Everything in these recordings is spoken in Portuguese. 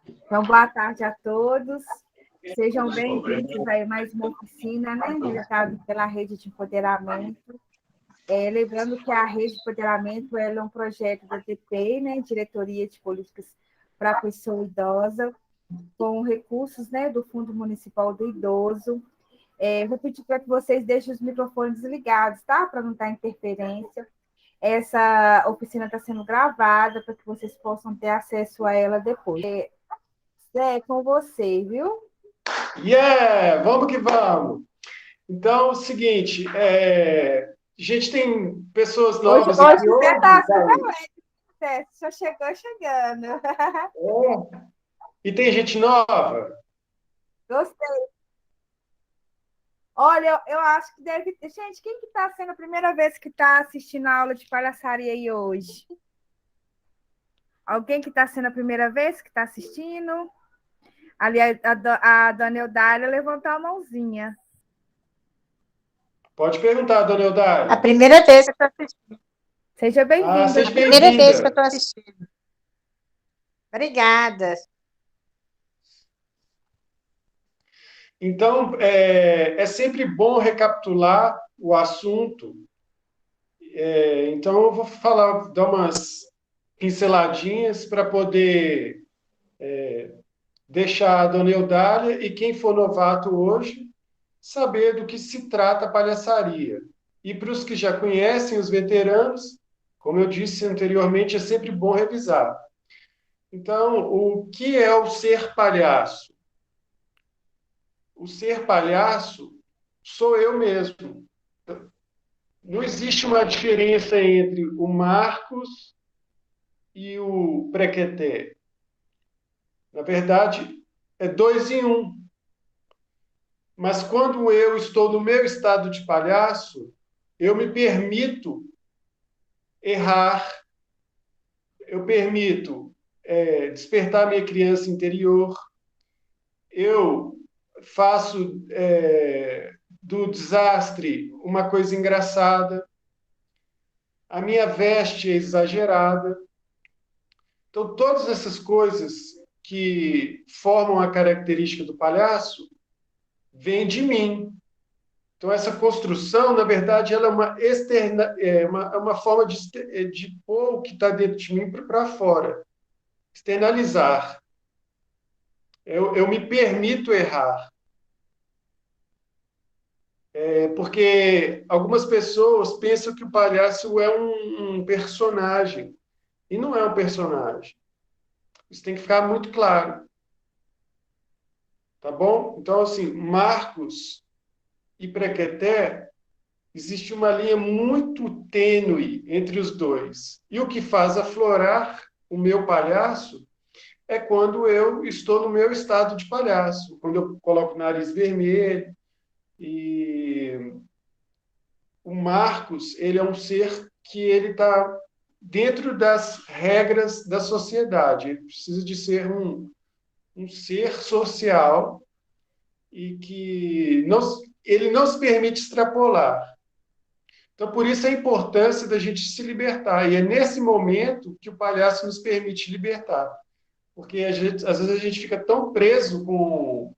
Então, boa tarde a todos. Sejam bem-vindos a mais uma oficina, né, realizada pela Rede de Empoderamento. Lembrando que a Rede de Empoderamento ela é um projeto da DP, né, Diretoria de Políticas para a Pessoa Idosa, com recursos, né, do Fundo Municipal do Idoso. Vou pedir para que vocês deixem os microfones ligados, tá? Para não estar interferência. Essa oficina está sendo gravada para que vocês possam ter acesso a ela depois. É com você, viu? Vamos que vamos! Então, é o seguinte, a gente tem pessoas novas Hoje aqui você hoje. está super já chegou chegando. E tem gente nova? Gostei. Olha, eu acho que deve ter. Gente, quem que está sendo a primeira vez que está assistindo a aula de palhaçaria aí hoje? Alguém que está sendo a primeira vez que está assistindo? Ali a dona Eudália levantou a mãozinha. Pode perguntar, dona Eudália. A primeira vez que eu estou assistindo. Seja bem-vinda. Seja a primeira vez que eu estou assistindo. Obrigada. Então, é sempre bom recapitular o assunto. Então, eu vou dar umas pinceladinhas para poder deixar a dona Eudália e quem for novato hoje saber do que se trata a palhaçaria. E para os que já conhecem, os veteranos, como eu disse anteriormente, é sempre bom revisar. Então, o que é o ser palhaço? O ser palhaço sou eu mesmo. Não existe uma diferença entre o Marcos e o Prequeté. Na verdade, é 2 em 1. Um. Mas quando eu estou no meu estado de palhaço, eu me permito errar, eu permito despertar minha criança interior, eu faço do desastre uma coisa engraçada, a minha veste é exagerada. Então, todas essas coisas que formam a característica do palhaço vêm de mim. Então, essa construção, na verdade, ela é uma forma de pôr o que está dentro de mim para fora, externalizar. Eu me permito errar. Porque algumas pessoas pensam que o palhaço é um personagem, e não é um personagem. Isso tem que ficar muito claro. Tá bom? Então, assim, Marcos e Prequeté, existe uma linha muito tênue entre os dois. E o que faz aflorar o meu palhaço é quando eu estou no meu estado de palhaço, quando eu coloco o nariz vermelho. E o Marcos, ele é um ser que ele está dentro das regras da sociedade. Ele precisa de ser um ser social e que ele não se permite extrapolar. Então, por isso a importância da gente se libertar. E é nesse momento que o palhaço nos permite libertar. Porque às vezes a gente fica tão preso com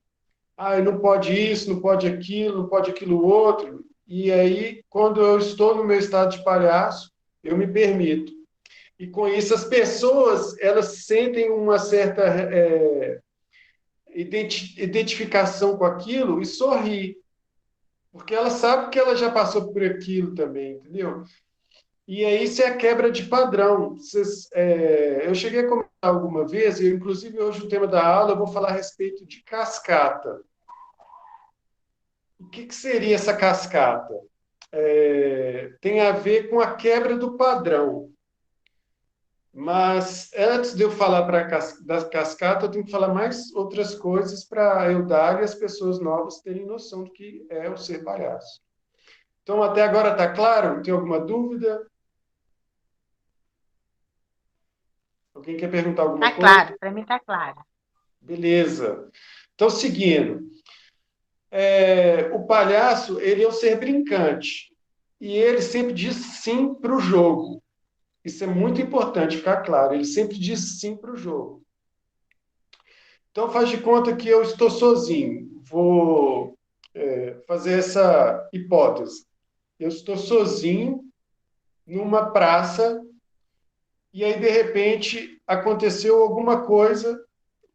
não pode isso, não pode aquilo outro. E aí, quando eu estou no meu estado de palhaço, eu me permito. E com isso, as pessoas, elas sentem uma certa identificação com aquilo e sorri. Porque ela sabe que ela já passou por aquilo também, entendeu? E aí isso é a quebra de padrão. Eu cheguei a comentar alguma vez, e inclusive hoje o tema da aula eu vou falar a respeito de cascata. O que seria essa cascata? Tem a ver com a quebra do padrão. Mas antes de eu falar da cascata, eu tenho que falar mais outras coisas para eu dar e as pessoas novas terem noção do que é o ser palhaço. Então, até agora está claro? Tem alguma dúvida? Alguém quer perguntar alguma coisa? Está claro, para mim está claro. Beleza. Então, seguindo. O palhaço, ele é um ser brincante. E ele sempre diz sim para o jogo. Isso é muito importante ficar claro. Ele sempre diz sim para o jogo. Então, faz de conta que eu estou sozinho. Vou fazer essa hipótese. Eu estou sozinho numa praça e aí, de repente, aconteceu alguma coisa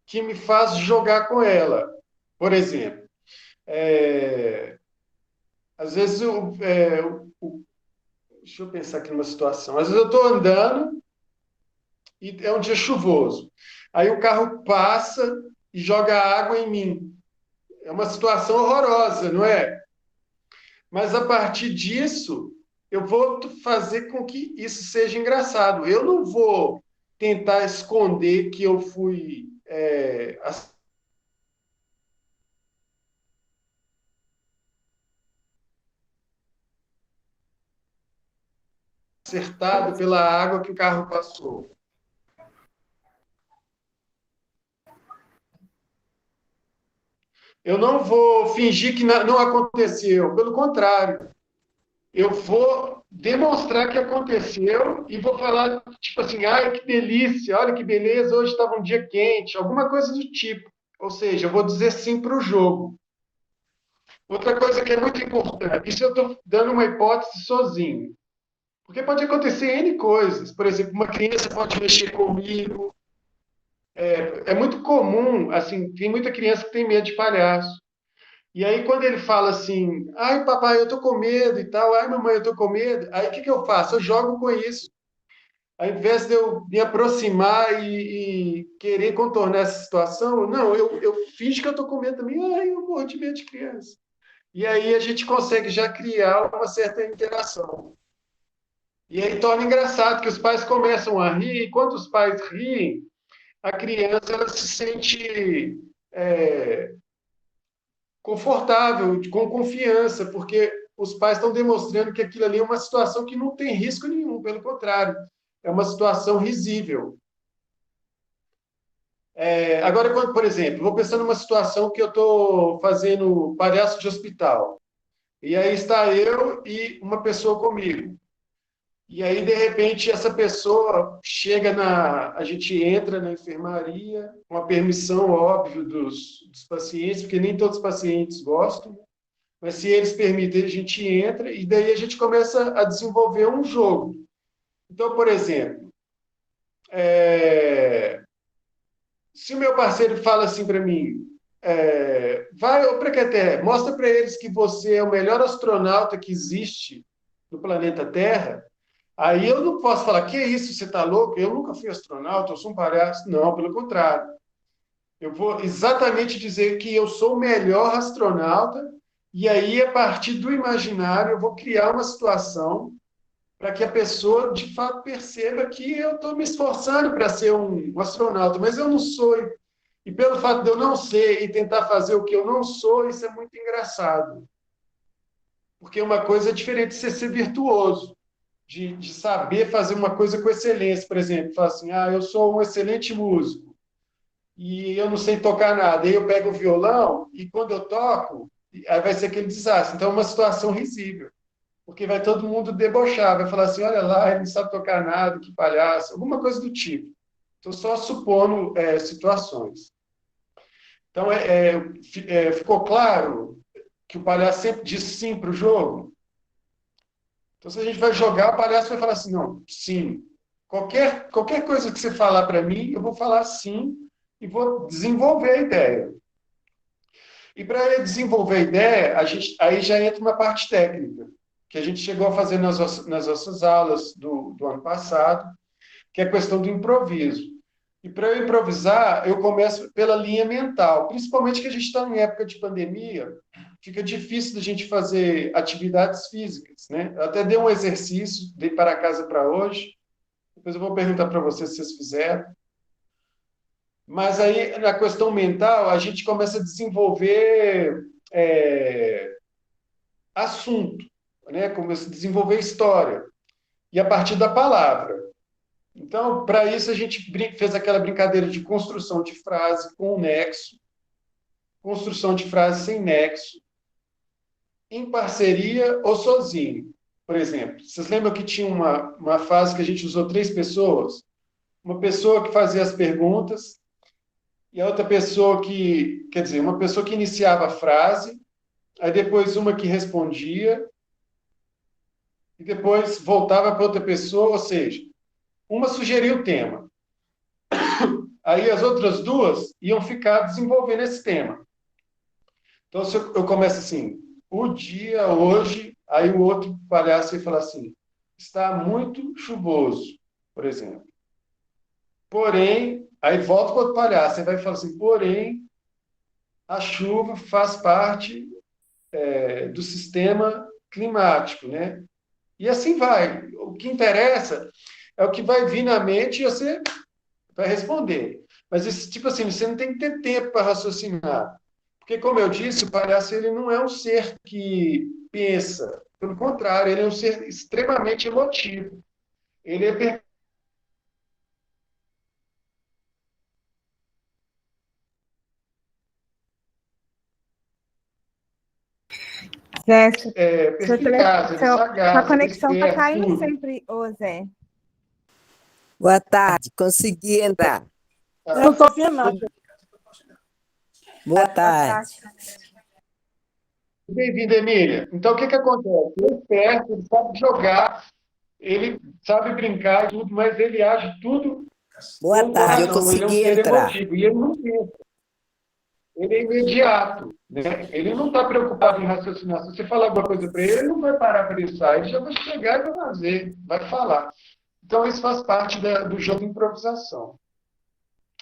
que me faz jogar com ela. Por exemplo, às vezes, deixa eu pensar aqui numa situação. Às vezes eu estou andando e é um dia chuvoso. Aí o carro passa e joga água em mim. É uma situação horrorosa, não é? Mas a partir disso, eu vou fazer com que isso seja engraçado. Eu não vou tentar esconder que eu fui acertado pela água que o carro passou. Eu não vou fingir que não aconteceu. Pelo contrário, eu vou demonstrar que aconteceu e vou falar, tipo assim, ai, que delícia, olha que beleza, hoje estava um dia quente, alguma coisa do tipo. Ou seja, eu vou dizer sim para o jogo. Outra coisa que é muito importante, isso eu estou dando uma hipótese sozinho, porque pode acontecer N coisas. Por exemplo, uma criança pode mexer comigo. É muito comum, assim, tem muita criança que tem medo de palhaço. E aí, quando ele fala assim, ai, papai, eu tô com medo e tal, ai, mamãe, eu tô com medo, aí o que que eu faço? Eu jogo com isso. Ao invés de eu me aproximar e querer contornar essa situação, não, eu finjo que eu tô com medo também, ai, eu morro de medo de criança. E aí a gente consegue já criar uma certa interação. E aí torna engraçado que os pais começam a rir, e quando os pais riem, a criança ela se sente é, confortável, com confiança, porque os pais estão demonstrando que aquilo ali é uma situação que não tem risco nenhum, pelo contrário, é uma situação risível. Agora, quando, por exemplo, vou pensar numa situação que eu estou fazendo palhaço de hospital, e aí está eu e uma pessoa comigo. E aí, de repente, essa pessoa chega a gente entra na enfermaria, com a permissão, óbvio, dos pacientes, porque nem todos os pacientes gostam, mas se eles permitem, a gente entra e daí a gente começa a desenvolver um jogo. Então, por exemplo, se o meu parceiro fala assim para mim, vai, ô Prequeté, mostra para eles que você é o melhor astronauta que existe no planeta Terra. Aí eu não posso falar, que isso, você está louco? Eu nunca fui astronauta, eu sou um palhaço. Não, pelo contrário. Eu vou exatamente dizer que eu sou o melhor astronauta, e aí, a partir do imaginário, eu vou criar uma situação para que a pessoa, de fato, perceba que eu estou me esforçando para ser um astronauta, mas eu não sou. E pelo fato de eu não ser e tentar fazer o que eu não sou, isso é muito engraçado. Porque uma coisa é diferente de você ser virtuoso, de saber fazer uma coisa com excelência. Por exemplo, falar assim, eu sou um excelente músico e eu não sei tocar nada. Aí eu pego o violão e quando eu toco, aí vai ser aquele desastre. Então é uma situação risível, porque vai todo mundo debochar, vai falar assim, olha lá, ele não sabe tocar nada, que palhaço, alguma coisa do tipo. Estou só supondo situações. Então, ficou claro que o palhaço sempre diz sim para o jogo? Então, se a gente vai jogar, o palhaço vai falar assim, não, sim. Qualquer coisa que você falar para mim, eu vou falar sim e vou desenvolver a ideia. E para desenvolver a ideia, aí já entra uma parte técnica, que a gente chegou a fazer nas nossas aulas do ano passado, que é a questão do improviso. E para eu improvisar, eu começo pela linha mental, principalmente que a gente está em época de pandemia, fica difícil da gente fazer atividades físicas, né? Eu até dei um exercício, dei para casa para hoje, depois eu vou perguntar para vocês se vocês fizeram. Mas aí, na questão mental, a gente começa a desenvolver assunto, né? Começa a desenvolver história. E a partir da palavra. Então, para isso, a gente fez aquela brincadeira de construção de frase com nexo, construção de frase sem nexo, em parceria ou sozinho. Por exemplo, vocês lembram que tinha uma fase que a gente usou 3 pessoas? Uma pessoa que fazia as perguntas, e a outra pessoa que, quer dizer, uma pessoa que iniciava a frase, aí depois uma que respondia, e depois voltava para outra pessoa, ou seja, uma sugeria o tema. Aí as outras duas iam ficar desenvolvendo esse tema. Então, se eu começo assim, o dia hoje, aí o outro palhaço ia falar assim, está muito chuvoso, por exemplo. Porém, aí volta para o outro palhaço, você vai falar assim, porém, a chuva faz parte do sistema climático, né? E assim vai. O que interessa é o que vai vir na mente e você vai responder. Mas, esse, tipo assim, você não tem que ter tempo para raciocinar. Porque, como eu disse, o palhaço ele não é um ser que pensa. Pelo contrário, ele é um ser extremamente emotivo. Ele é Zé, perspicaz, ele é sua sagaz, ele é conexão está esperto, caindo tudo. sempre, ô Zé. Boa tarde, consegui entrar. Não estou vendo nada. Boa Boa tarde. tarde. Bem-vindo, Emília. Então, o que acontece? Ele é esperto, ele sabe jogar, ele sabe brincar e tudo, mas ele age tudo Boa com o tarde, eu coração. Ele é um consegui ser entrar. emotivo e ele não pensa. Ele é imediato, né? Ele não está preocupado em raciocinar. Se você falar alguma coisa para ele, ele não vai parar para pensar, ele já vai chegar e vai fazer, vai falar. Então, isso faz parte do jogo de improvisação.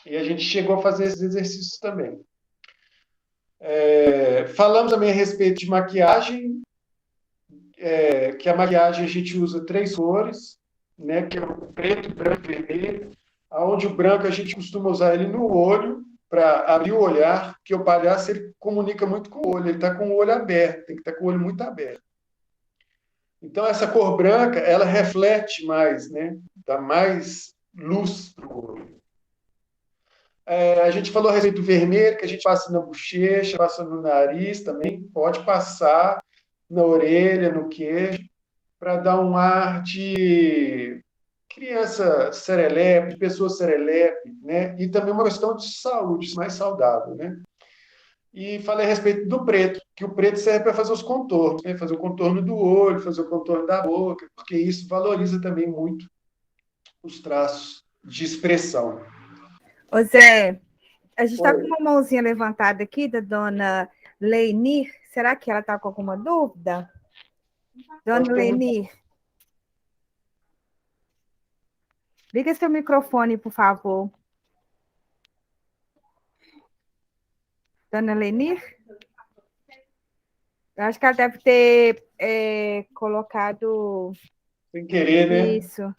E a gente chegou a fazer esses exercícios também. Falamos também a respeito de maquiagem, que a maquiagem a gente usa 3 cores, né? Que é o preto, branco e vermelho. Onde o branco a gente costuma usar ele no olho, para abrir o olhar, porque o palhaço ele comunica muito com o olho, ele está com o olho aberto, tem que estar com o olho muito aberto. Então, essa cor branca, ela reflete mais, né? Dá mais luz para o olho. A gente falou a respeito do vermelho, que a gente passa na bochecha, passa no nariz também, pode passar na orelha, no queixo, para dar um ar de criança serelepe, de pessoa serelepe, né? E também uma questão de saúde, mais saudável, né? E falei a respeito do preto, que o preto serve para fazer os contornos, né? Fazer o contorno do olho, fazer o contorno da boca, porque isso valoriza também muito os traços de expressão. Ô Zé, a gente está com uma mãozinha levantada aqui da dona Leinir. Será que ela está com alguma dúvida? Dona Leinir. Liga seu microfone, por favor. Dona Leinir? Eu acho que ela deve ter colocado... Sem querer, né? Isso.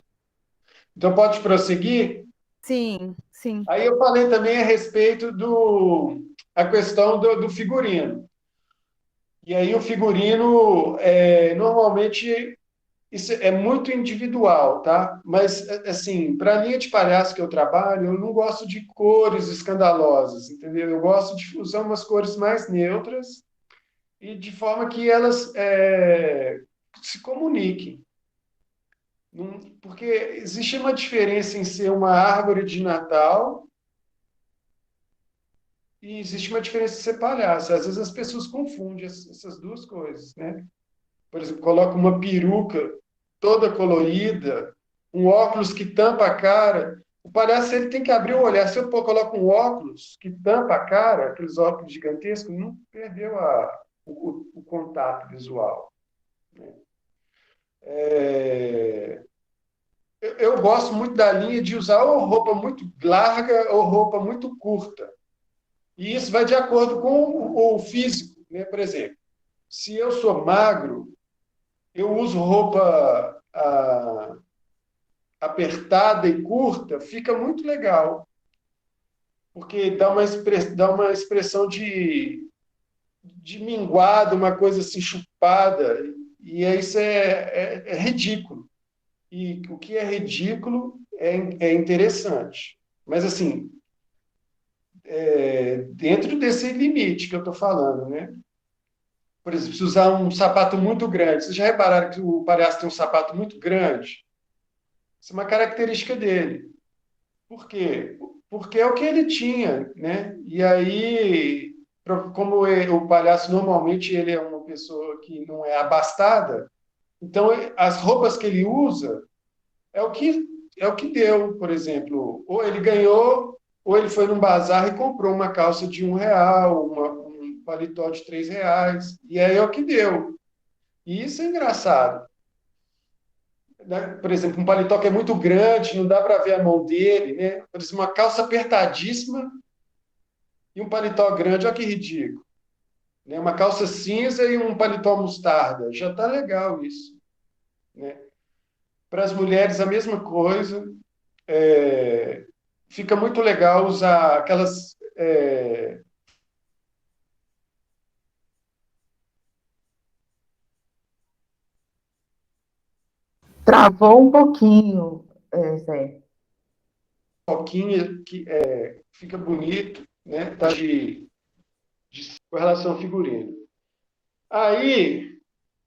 Então, pode prosseguir? Sim, sim. Aí eu falei também a respeito a questão do figurino. E aí o figurino, normalmente, isso é muito individual, tá? Mas, assim, para a linha de palhaço que eu trabalho, eu não gosto de cores escandalosas, entendeu? Eu gosto de usar umas cores mais neutras e de forma que elas se comuniquem. Porque existe uma diferença em ser uma árvore de Natal e existe uma diferença em ser palhaço. Às vezes as pessoas confundem essas duas coisas, né? Por exemplo, coloca uma peruca toda colorida, um óculos que tampa a cara. O palhaço ele tem que abrir o olhar. Se eu coloco um óculos que tampa a cara, aqueles óculos gigantescos, não perdeu o contato visual, né? Eu gosto muito da linha de usar ou roupa muito larga ou roupa muito curta. E isso vai de acordo com o físico, né? Por exemplo, se eu sou magro, eu uso roupa apertada e curta, fica muito legal, porque dá uma expressão de minguada, uma coisa assim chupada, e isso é ridículo. E o que é ridículo é interessante. Mas, assim, dentro desse limite que eu estou falando, né? Por exemplo, se usar um sapato muito grande, vocês já repararam que o palhaço tem um sapato muito grande? Isso é uma característica dele. Por quê? porque é o que ele tinha, né? E aí, como o palhaço normalmente ele é uma pessoa que não é abastada, então as roupas que ele usa é o que deu, por exemplo, ou ele ganhou, ou ele foi num bazar e comprou uma calça de R$ 1, um paletó de R$ 3, e aí é o que deu. E isso é engraçado, né? Por exemplo, um paletó que é muito grande, não dá para ver a mão dele, né? Por exemplo, uma calça apertadíssima e um paletó grande, olha que ridículo, né? Uma calça cinza e um paletó mostarda, já está legal isso, né? Para as mulheres, a mesma coisa. Fica muito legal usar aquelas. Travou um pouquinho, Zé. Roquinha que fica bonito, né? Tá com relação ao figurino. Aí,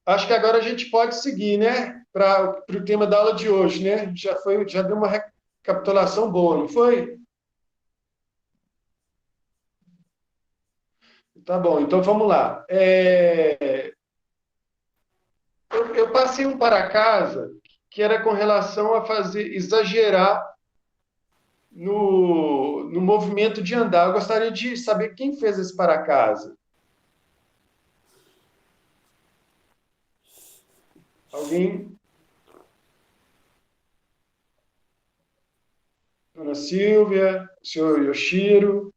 acho que agora a gente pode seguir, né? Para o tema da aula de hoje, né? Já deu uma recapitulação boa, não foi? Tá bom, então vamos lá. Eu passei um para casa que era com relação a fazer exagerar no movimento de andar. Eu gostaria de saber quem fez esse para casa. Alguém? Dona Silvia, o senhor Yoshiro.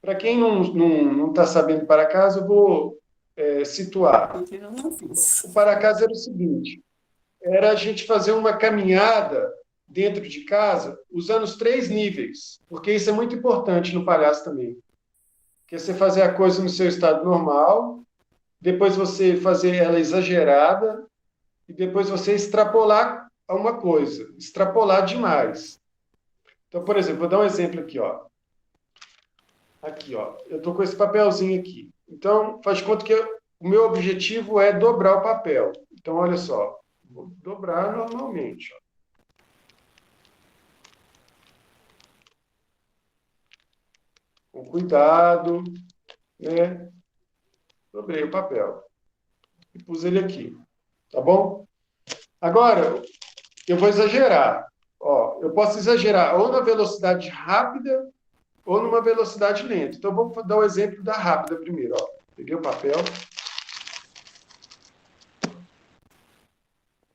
Para quem não está sabendo para casa, eu vou situar. O para casa era o seguinte: era a gente fazer uma caminhada dentro de casa usando os 3 níveis, porque isso é muito importante no palhaço também. Que é você fazer a coisa no seu estado normal, depois você fazer ela exagerada e depois você extrapolar a uma coisa, extrapolar demais. Então, por exemplo, vou dar um exemplo aqui, ó. Aqui, ó. Eu tô com esse papelzinho aqui. Então, faz de conta que o meu objetivo é dobrar o papel. Então, olha só. Vou dobrar normalmente, ó. Com cuidado, né? Dobrei o papel e pus ele aqui, tá bom? Agora, eu vou exagerar. Ó, eu posso exagerar ou na velocidade rápida ou numa velocidade lenta. Então, vou dar o exemplo da rápida primeiro. Ó. Peguei o papel.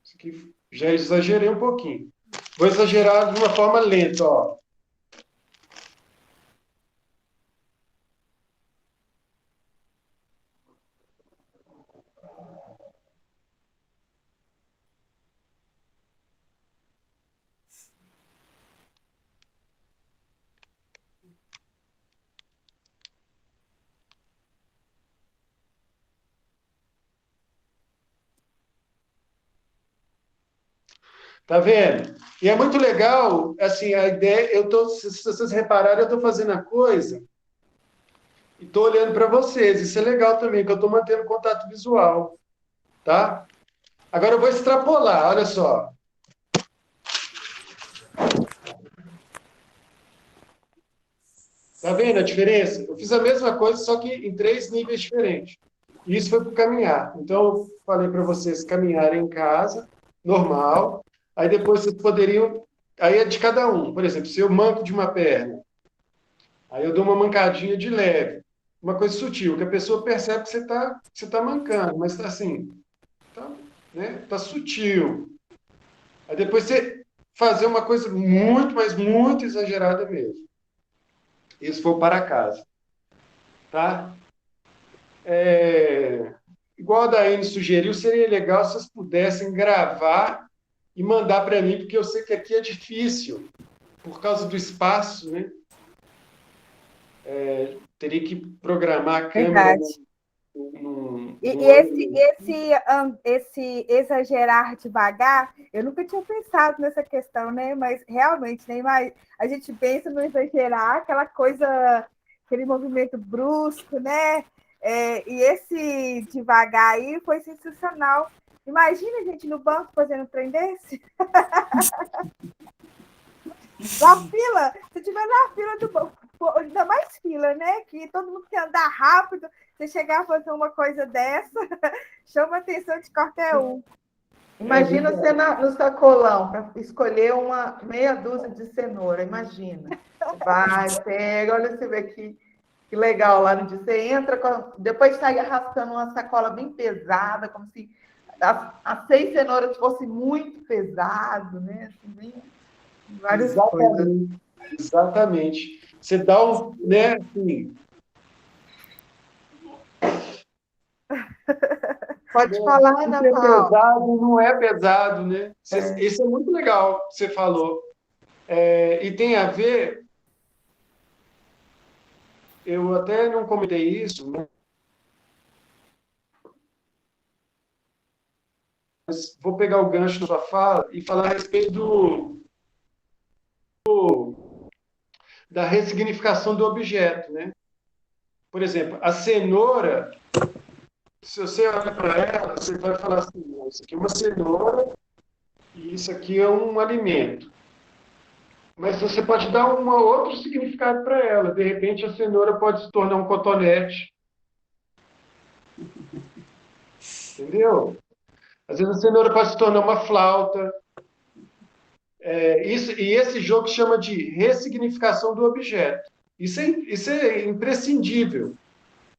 Isso aqui já exagerei um pouquinho. Vou exagerar de uma forma lenta. Ó. Tá vendo? E é muito legal, assim, a ideia, se vocês repararem, eu estou fazendo a coisa e estou olhando para vocês. Isso é legal também, que eu estou mantendo contato visual, tá? Agora eu vou extrapolar, olha só. Tá vendo a diferença? Eu fiz a mesma coisa, só que em 3 níveis diferentes. E isso foi para caminhar. Então, eu falei para vocês caminharem em casa, normal. Aí depois vocês poderiam. Aí é de cada um. Por exemplo, se eu manco de uma perna, aí eu dou uma mancadinha de leve. Uma coisa sutil, que a pessoa percebe que você tá mancando, mas está assim, tá, né? Tá sutil. Aí depois você fazer uma coisa muito, mas muito exagerada mesmo. Isso foi para casa, tá? Igual a Daiane sugeriu, seria legal se vocês pudessem gravar e mandar para mim, porque eu sei que aqui é difícil, por causa do espaço, né? Teria que programar a câmera Verdade. num E ângulo. esse exagerar devagar, eu nunca tinha pensado nessa questão, né? Mas realmente, né? Mas a gente pensa no exagerar, aquela coisa, aquele movimento brusco, né? E esse devagar aí foi sensacional, Imagina a gente no banco fazendo um trem desse. Na fila, se tiver na fila do banco, ainda mais fila, né? Que todo mundo quer andar rápido. Você chegar a fazer uma coisa dessa, chama a atenção de qualquer um. Imagina você no sacolão para escolher uma meia dúzia de cenoura. Imagina. Vai, pega, olha, você vê que legal lá no dia. Você entra, depois sai arrastando uma sacola bem pesada, como se as 6 cenouras fossem muito pesado, né? Assim, bem, várias coisas. Exatamente. Você dá um, né, assim, Pode falar, Ana Paula. pesado não é pesado, né? Isso é muito legal que você falou. E tem a ver, eu até não comentei isso, mas vou pegar o gancho da sua fala e falar a respeito da ressignificação do objeto, né? Por exemplo, a cenoura, se você olha para ela, você vai falar assim, isso aqui é uma cenoura e isso aqui é um alimento. Mas você pode dar um outro significado para ela. De repente, a cenoura pode se tornar um cotonete. Entendeu? Às vezes a cenoura pode se tornar uma flauta. E esse jogo chama de ressignificação do objeto. Isso é imprescindível.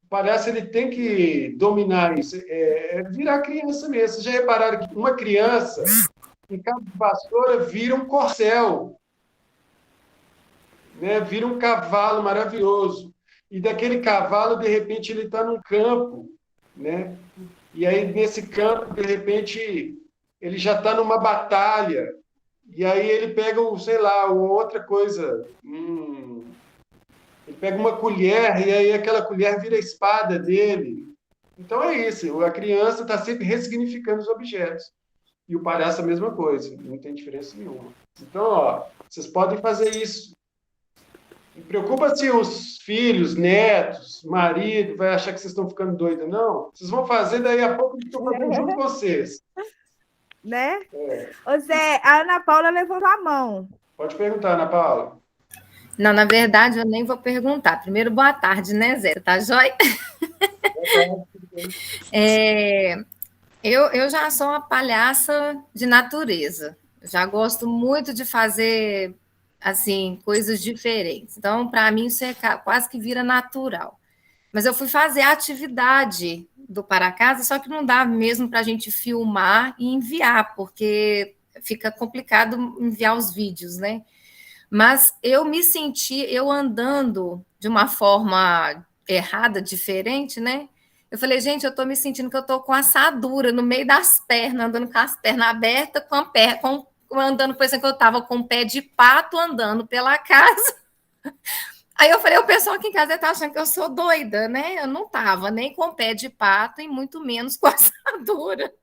O palhaço ele tem que dominar isso. Virar criança mesmo. Vocês já repararam que uma criança, em cabo de vassoura, vira um corcel. Né? Vira um cavalo maravilhoso. E daquele cavalo, de repente, ele está num campo. Né? E aí, nesse campo, de repente, ele já está numa batalha. E aí ele pega, sei lá, outra coisa. Ele pega uma colher e aí aquela colher vira a espada dele. Então é isso. A criança está sempre ressignificando os objetos. E o palhaço é a mesma coisa. Não tem diferença nenhuma. Então, ó, vocês podem fazer isso. Não preocupa se os filhos, netos, marido vai achar que vocês estão ficando doidos, não. Vocês vão fazer, daí a pouco eles estão fazendo junto com vocês. Né? Ô Zé, a Ana Paula levantou a mão. Pode perguntar, Ana Paula. Não, na verdade, eu nem vou perguntar. Primeiro, boa tarde, né, Zé? Tá joia? Eu já sou uma palhaça de natureza. Já gosto muito de fazer, assim, coisas diferentes. Então, para mim, isso é quase que vira natural. Mas eu fui fazer a atividade do Para Casa, só que não dá mesmo para a gente filmar e enviar, porque fica complicado enviar os vídeos, né? Mas eu me senti, eu andando de uma forma errada, diferente, né? Eu falei, gente, eu estou me sentindo que eu estou com assadura no meio das pernas, andando com as pernas abertas, andando, por exemplo, que eu estava com o pé de pato andando pela casa. Aí eu falei, o pessoal aqui em casa está achando que eu sou doida, né? Eu não estava nem com o pé de pato e muito menos com assadura.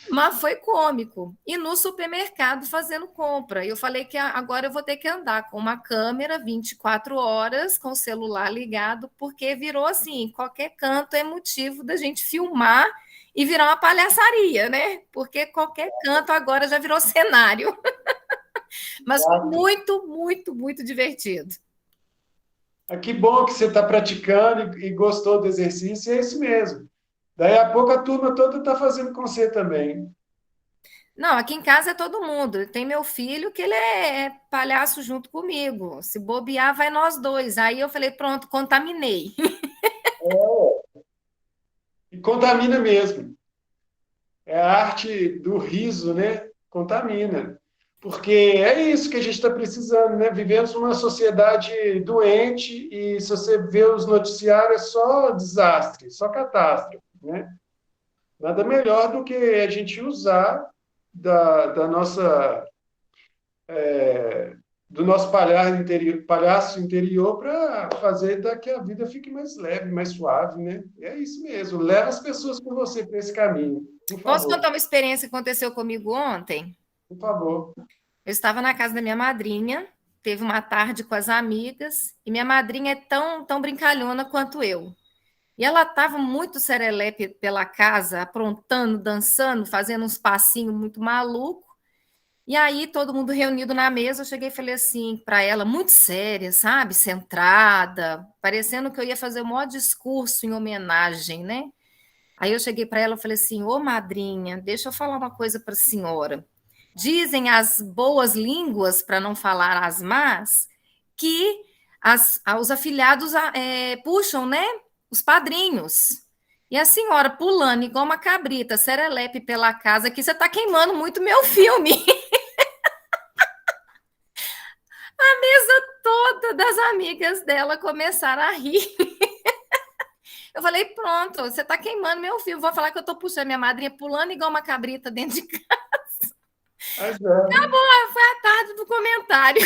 Mas foi cômico. E no supermercado fazendo compra. Eu falei que agora eu vou ter que andar com uma câmera 24 horas, com o celular ligado, porque virou assim, qualquer canto é motivo da gente filmar e virar uma palhaçaria, né? Porque qualquer canto agora já virou cenário. Mas foi muito, muito, muito divertido. Que bom que você está praticando e gostou do exercício, é isso mesmo. Daí a pouco a turma toda está fazendo com você também. Não, aqui em casa é todo mundo. Tem meu filho que ele é palhaço junto comigo. Se bobear, vai nós dois. Aí eu falei, pronto, contaminei. E contamina mesmo. É a arte do riso, né? Contamina. Porque é isso que a gente está precisando, né? Vivemos numa sociedade doente e se você vê os noticiários é só desastre, só catástrofe, né? Nada melhor do que a gente usar da nossa do nosso palhaço interior para fazer que a vida fique mais leve, mais suave, né? É isso mesmo. Leva as pessoas com você para esse caminho. Por favor. Posso contar uma experiência que aconteceu comigo ontem? Por favor. Eu estava na casa da minha madrinha, teve uma tarde com as amigas, e minha madrinha é tão brincalhona quanto eu. E ela estava muito serelepe pela casa, aprontando, dançando, fazendo uns passinhos muito malucos. E aí, todo mundo reunido na mesa, eu cheguei e falei assim para ela, muito séria, sabe? Centrada, parecendo que eu ia fazer o maior discurso em homenagem, né? Aí eu cheguei para ela e falei assim, ô madrinha, deixa eu falar uma coisa para a senhora. Dizem as boas línguas, para não falar as más, que os afilhados puxam, né? Os padrinhos. E a senhora pulando igual uma cabrita, serelepe pela casa, que você está queimando muito meu filme. A mesa toda das amigas dela começaram a rir. Eu falei, pronto, você está queimando meu filme. Vou falar que eu estou puxando minha madrinha pulando igual uma cabrita dentro de casa. Acabou, foi a tarde do comentário.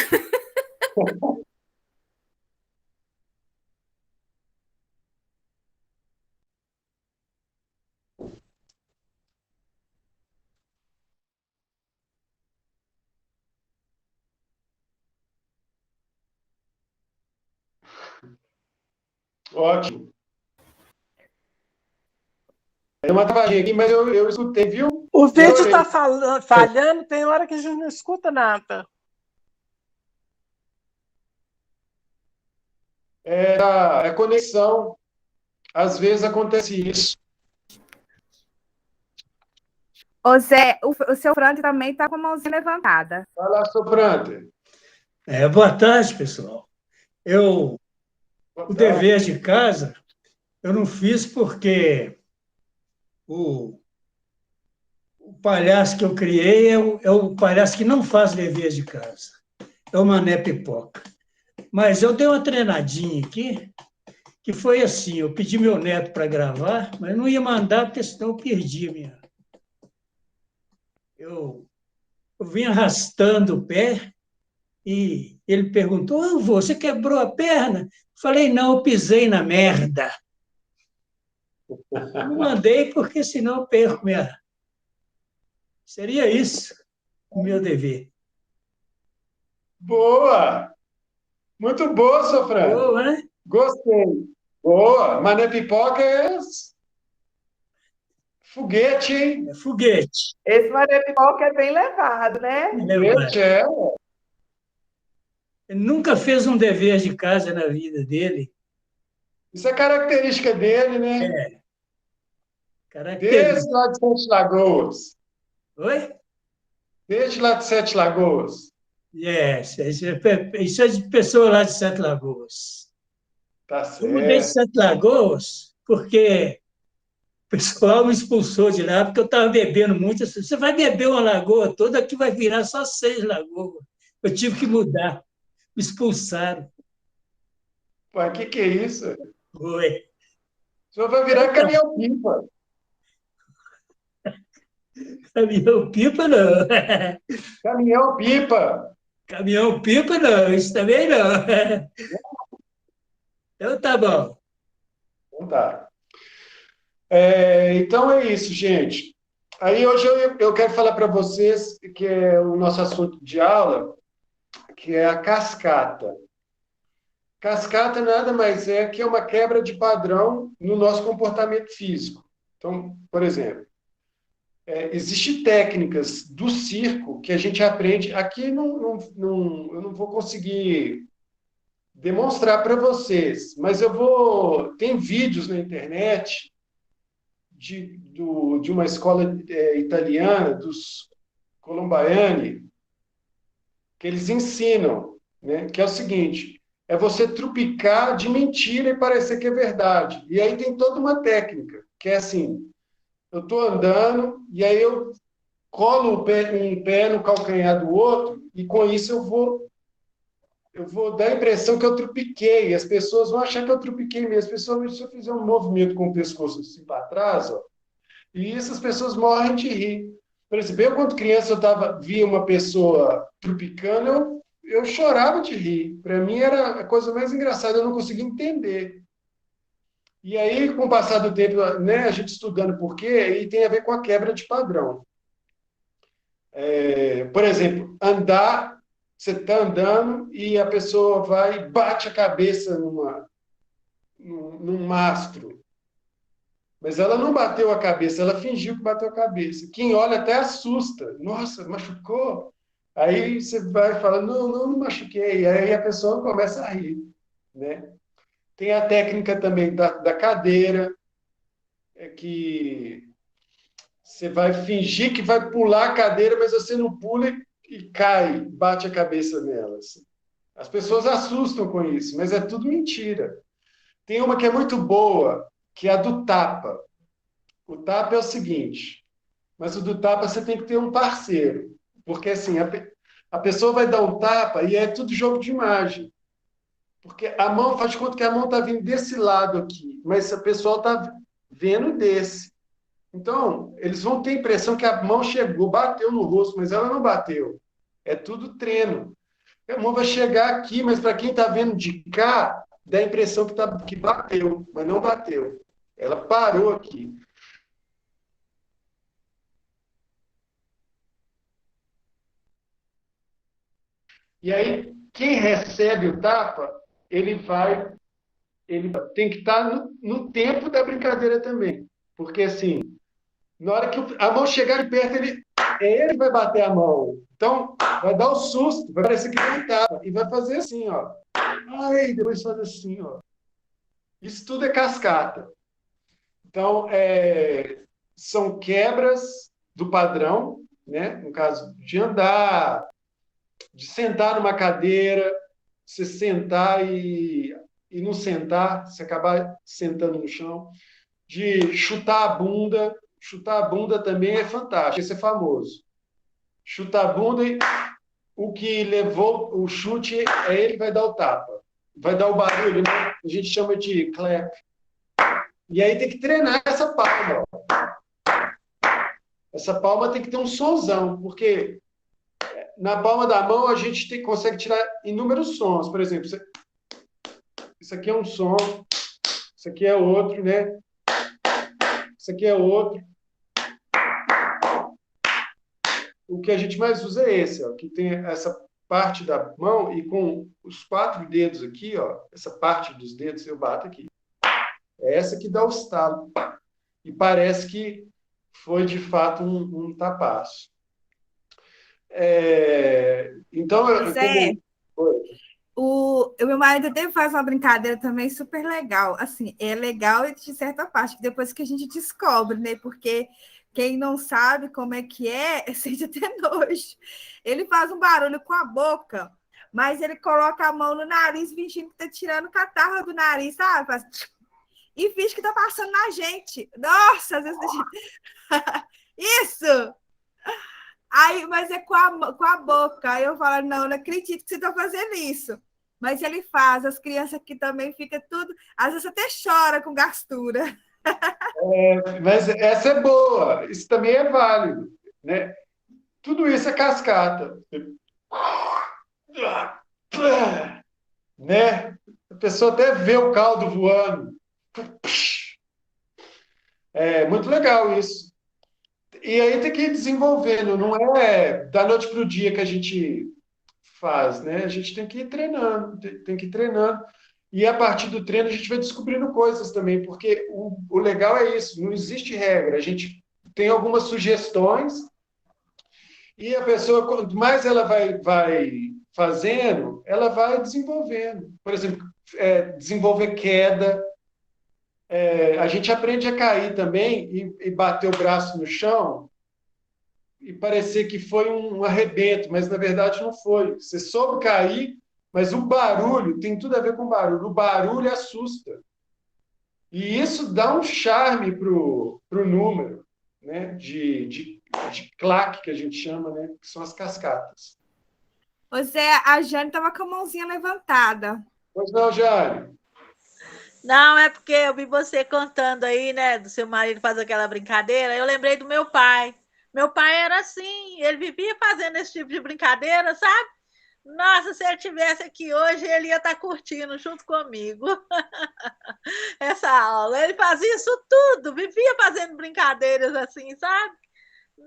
Ótimo. É uma travadinha aqui, mas eu escutei, viu? O vídeo está falhando, tem hora que a gente não escuta nada. É conexão. Às vezes acontece isso. Ô Zé, o seu Frante também está com a mãozinha levantada. Vai lá, Soprante. Boa tarde, pessoal. O dever de casa eu não fiz porque o palhaço que eu criei é o palhaço que não faz dever de casa. É o Mané Pipoca. Mas eu dei uma treinadinha aqui, que foi assim, eu pedi meu neto para gravar, mas não ia mandar, porque senão eu perdia minha... Eu vim arrastando o pé e ele perguntou, você quebrou a perna? Falei, não, eu pisei na merda. Não mandei, porque senão eu perco minha... Seria isso o meu dever. Boa! Muito boa, Sofrante. Boa, né? Gostei. Boa! Mané Pipoca é foguete, hein? É foguete. Esse Maria Pipoca é bem levado, né? Foguete é. Ele nunca fez um dever de casa na vida dele. Isso é característica dele, né? Característica. Desde lá de Sete Lagoas. Oi? Desde lá de Sete Lagoas. Isso é de pessoa lá de Sete Lagoas. Tá Eu mudei de certo. Sete Lagoas porque o pessoal me expulsou de lá porque eu estava bebendo muito. Você vai beber uma lagoa toda, aqui vai virar só 6 lagoas. Eu tive que mudar. Me expulsaram. Ué, o que é isso? Oi. O senhor vai virar caminhão-pipa. Caminhão-pipa, não. Caminhão-pipa. Caminhão-pipa, não. Isso também não. Então, tá bom. Então tá. Então é isso, gente. Aí hoje eu quero falar para vocês que é o nosso assunto de aula, que é a cascata. Cascata nada mais é que uma quebra de padrão no nosso comportamento físico. Então, por exemplo, existem técnicas do circo que a gente aprende. Aqui eu não vou conseguir demonstrar para vocês, mas tem vídeos na internet de uma escola italiana, dos Colombaiani, que eles ensinam, né, que é o seguinte, é você trupicar de mentira e parecer que é verdade. E aí tem toda uma técnica, que é assim, eu estou andando e aí eu colo um pé no calcanhar do outro e com isso eu vou dar a impressão que eu trupiquei. As pessoas vão achar que eu trupiquei mesmo. Principalmente se eu fizer um movimento com o pescoço assim para trás, ó, e essas pessoas morrem de rir. Por exemplo, eu, quando criança, via uma pessoa trupicando, eu chorava de rir. Para mim era a coisa mais engraçada, eu não conseguia entender. E aí, com o passar do tempo, né, a gente estudando por quê, aí tem a ver com a quebra de padrão. Por exemplo, você está andando e a pessoa vai e bate a cabeça num mastro. Mas ela não bateu a cabeça, ela fingiu que bateu a cabeça. Quem olha até assusta. Nossa, machucou? Aí você vai falando, não machuquei. Aí a pessoa começa a rir, né? Tem a técnica também da cadeira, que você vai fingir que vai pular a cadeira, mas você não pula e cai, bate a cabeça nela. Assim. As pessoas assustam com isso, mas é tudo mentira. Tem uma que é muito boa, que é a do tapa. O tapa é o seguinte, mas o do tapa você tem que ter um parceiro, porque assim, a pessoa vai dar um tapa e é tudo jogo de imagem. Porque a mão, faz de conta que a mão está vindo desse lado aqui, mas a pessoa está vendo desse. Então, eles vão ter a impressão que a mão chegou, bateu no rosto, mas ela não bateu. É tudo treino. A mão vai chegar aqui, mas para quem está vendo de cá, dá a impressão que bateu, mas não bateu. Ela parou aqui. E aí, quem recebe o tapa, ele tem que estar no tempo da brincadeira também. Porque, assim, na hora que a mão chegar de perto, ele que vai bater a mão. Então, vai dar o susto, vai parecer que não tapa. E vai fazer assim, ó. Ai, depois faz assim, ó. Isso tudo é cascata. Então, são quebras do padrão, né? No caso de andar, de sentar numa cadeira, você sentar e não sentar, você acabar sentando no chão, de chutar a bunda. Chutar a bunda também é fantástico, esse é famoso. Chutar a bunda e o que levou o chute é ele que vai dar o tapa. Vai dar o barulho, né? A gente chama de clap. E aí tem que treinar essa palma. Essa palma tem que ter um sonzão, porque na palma da mão a gente consegue tirar inúmeros sons. Por exemplo, isso aqui é um som, isso aqui é outro, né? Isso aqui é outro. O que a gente mais usa é esse, ó, que tem essa parte da mão e com os 4 dedos aqui, ó, essa parte dos dedos eu bato aqui. É essa que dá o estalo. E parece que foi, de fato, um tapaço. Então, o meu marido até faz uma brincadeira também super legal. Assim, é legal de certa parte, que depois que a gente descobre, né? Porque quem não sabe como é que sente até nojo. Ele faz um barulho com a boca, mas ele coloca a mão no nariz, fingindo que está tirando catarro do nariz, sabe? Faz... E finge que está passando na gente. Nossa, às vezes a gente... Isso! Aí, mas é com a boca. Aí eu falo, não acredito que você está fazendo isso. Mas ele faz, as crianças aqui também ficam tudo... Às vezes até chora com gastura. Mas essa é boa, isso também é válido, né? Tudo isso é cascata, né? A pessoa até vê o caldo voando. É muito legal isso. E aí tem que ir desenvolvendo, não é da noite para o dia que a gente faz, né? A gente tem que ir treinando, tem que ir treinando. E a partir do treino a gente vai descobrindo coisas também, porque o legal é isso, não existe regra. A gente tem algumas sugestões e a pessoa, quanto mais ela vai fazendo, ela vai desenvolvendo. Por exemplo, desenvolver queda. A gente aprende a cair também e bater o braço no chão e parecer que foi um arrebento, mas na verdade não foi. Você soube cair, mas o barulho tem tudo a ver com o barulho. O barulho assusta. E isso dá um charme pro número, né? de claque, que a gente chama, né? Que são as cascatas. A Jane estava com a mãozinha levantada. Pois não, Jane? Não, é porque eu vi você contando aí, né, do seu marido fazer aquela brincadeira, eu lembrei do meu pai. Meu pai era assim, ele vivia fazendo esse tipo de brincadeira, sabe? Nossa, se ele estivesse aqui hoje, ele ia estar curtindo junto comigo essa aula. Ele fazia isso tudo, vivia fazendo brincadeiras assim, sabe?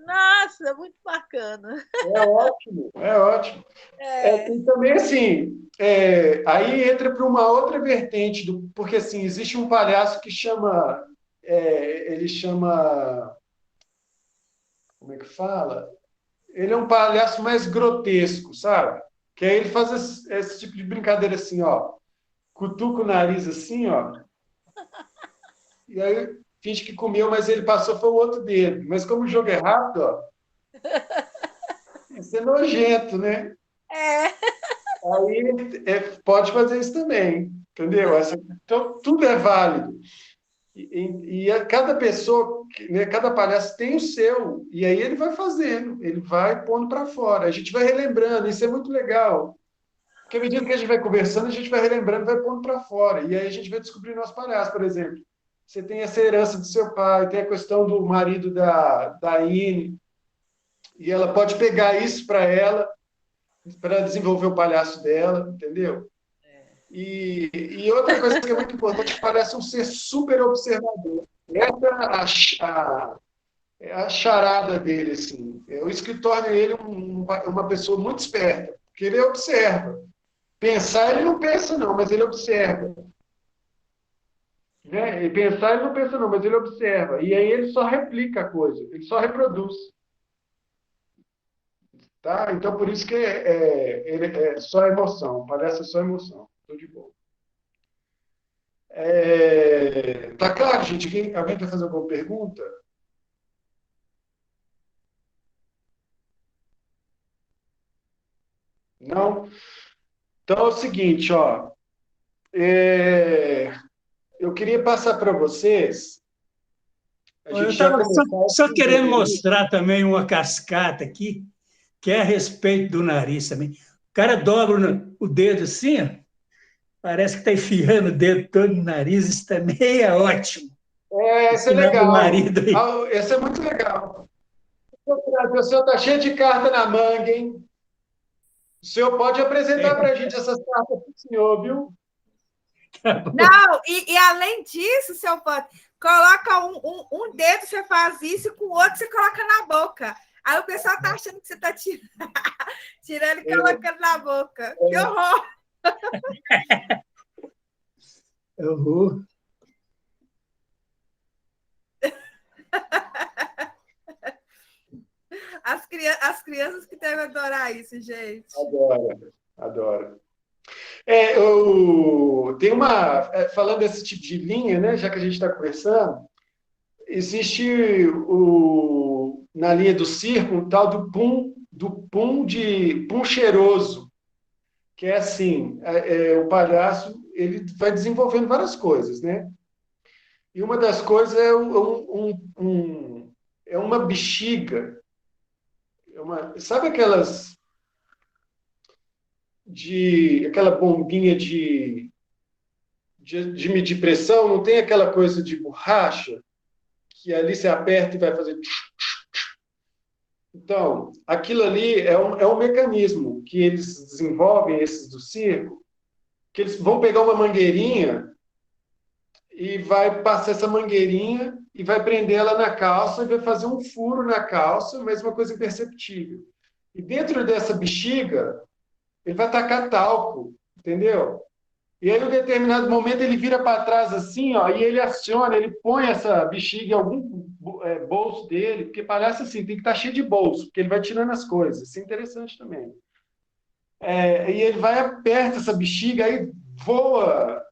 Nossa, muito bacana. É ótimo, é ótimo. E também, assim, aí entra para uma outra vertente, porque, assim, existe um palhaço que chama ele chama... Como é que fala? Ele é um palhaço mais grotesco, sabe? Que aí ele faz esse tipo de brincadeira assim, ó. Cutuca o nariz assim, ó. E aí finge que comeu, mas ele passou foi o outro dedo. Mas como o jogo é rápido, ó. Isso é nojento, né? É. Aí pode fazer isso também, entendeu? Então, tudo é válido. E cada pessoa, né, cada palhaço tem o seu, e aí ele vai fazendo, ele vai pondo para fora. A gente vai relembrando, isso é muito legal. Porque à medida que a gente vai conversando, a gente vai relembrando, vai pondo para fora. E aí a gente vai descobrir nosso palhaço, por exemplo. Você tem essa herança do seu pai, tem a questão do marido da Ine, e ela pode pegar isso para desenvolver o palhaço dela, entendeu? E outra coisa que é muito importante, parece um ser super observador. Essa é a charada dele, assim. É isso que torna ele uma pessoa muito esperta, porque ele observa. Pensar, ele não pensa, não, mas ele observa. Né? E pensar, ele não pensa, não, mas ele observa. E aí ele só replica a coisa, ele só reproduz. Tá? Então, por isso que ele é só emoção, parece só emoção. Estou de boa. Tá claro, gente? Alguém quer fazer alguma pergunta? Não? Então é o seguinte, ó. Eu queria passar para vocês. Eu estava só querendo mostrar também uma cascata aqui, que é a respeito do nariz também. O cara dobra o dedo assim, ó, parece que está enfiando o dedo todo no nariz, isso também é ótimo. Isso é legal. Isso é muito legal. O senhor está cheio de carta na manga, hein? O senhor pode apresentar para a gente essas cartas para o senhor, viu? Não, e além disso, seu Pante, coloca um dedo, você faz isso, e com o outro você coloca na boca. Aí o pessoal está achando que você está tirando e colocando na boca. Que horror! Horror. As crianças que devem adorar isso, gente. Adoro. Tem falando desse tipo de linha, né, já que a gente está conversando, existe na linha do circo um tal do pum cheiroso, que é assim, o palhaço ele vai desenvolvendo várias coisas, né? E uma das coisas é uma bexiga, sabe aquela bombinha de medir pressão, não tem aquela coisa de borracha, que ali você aperta e vai fazer... Então, aquilo ali é um mecanismo que eles desenvolvem, esses do circo, que eles vão pegar uma mangueirinha e vai passar essa mangueirinha e vai prender ela na calça e vai fazer um furo na calça, mas uma coisa imperceptível. E dentro dessa bexiga, ele vai tacar talco, entendeu? E aí, em um determinado momento, ele vira para trás assim, ó, e ele aciona, ele põe essa bexiga em algum bolso dele, porque palhaço assim, tem que estar cheio de bolso, porque ele vai tirando as coisas. Isso é interessante também. E ele vai, aperta essa bexiga, aí voa